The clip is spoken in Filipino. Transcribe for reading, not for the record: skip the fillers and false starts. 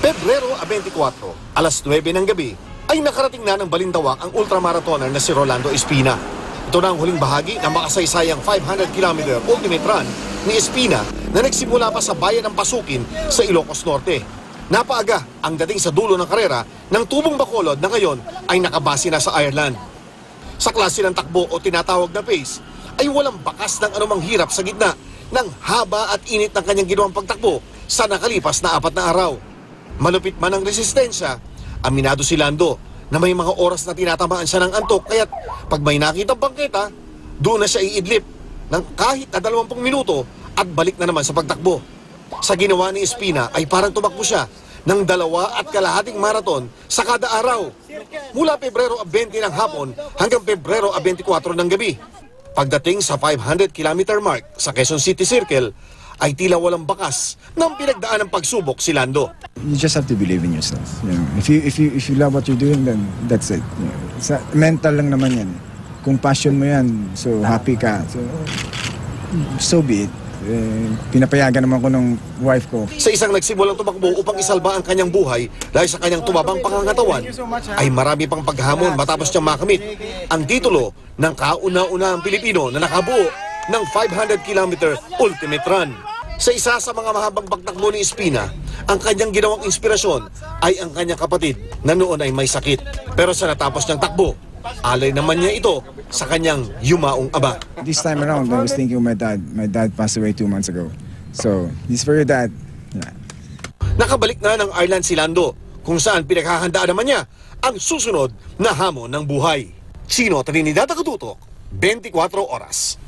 Pebrero 24, alas 9 ng gabi, ay nakarating na ng Balintawak ang ultramarathoner na si Rolando Espina. Ito na ang huling bahagi ng makasaysayang 500-kilometer ultimate run ni Espina na nagsimula pa sa bayan ng Pasukin sa Ilocos Norte. Napaaga ang dating sa dulo ng karera ng Tubong Bacolod na ngayon ay nakabase na sa Ireland. Sa klase ng takbo o tinatawag na pace, ay walang bakas ng anumang hirap sa gitna ng haba at init ng kanyang ginawang pagtakbo sa nakalipas na 4 na araw. Malupit man ang resistensya, aminado si Lando na may mga oras na tinatamaan siya ng antok kaya't pag may nakitang bangketa, doon na siya iidlip ng kahit na 20 minuto at balik na naman sa pagtakbo. Sa ginawa ni Espina ay parang tumakbo siya ng 2.5 marathon sa kada araw mula Pebrero 20 ng hapon hanggang Pebrero 24 ng gabi. Pagdating sa 500-kilometer mark sa Quezon City Circle, ay tila walang bakas ng pinagdaan ng pagsubok si Lando. You just have to believe in yourself. You know, if you love what you're doing, then that's it. You know, mental lang naman yan. Kung passion mo yan, so happy ka, so be it. Pinapayagan naman ko ng wife ko. Sa isang nagsimulang tumakbo upang isalba ang kanyang buhay dahil sa kanyang tumabang pangangatawan, ay marami pang paghamon matapos niyang makamit ang titulo ng kauna-unahang Pilipino na nakabuo ng 500-kilometer ultimate run. Sa isa sa mga mahabang pagtakbo ni Espina, ang kanyang ginawang inspirasyon ay ang kanyang kapatid na noon ay may sakit. Pero sa natapos niyang takbo, alay naman niya ito sa kanyang yumaong aba. This time around, I was thinking of my dad. My dad passed away 2 months ago. So, this for your dad. Yeah. Nakabalik na ng Ireland si Lando, kung saan pinaghahandaan naman niya ang susunod na hamon ng buhay. Chino Trinidad Nakatutok, 24 oras.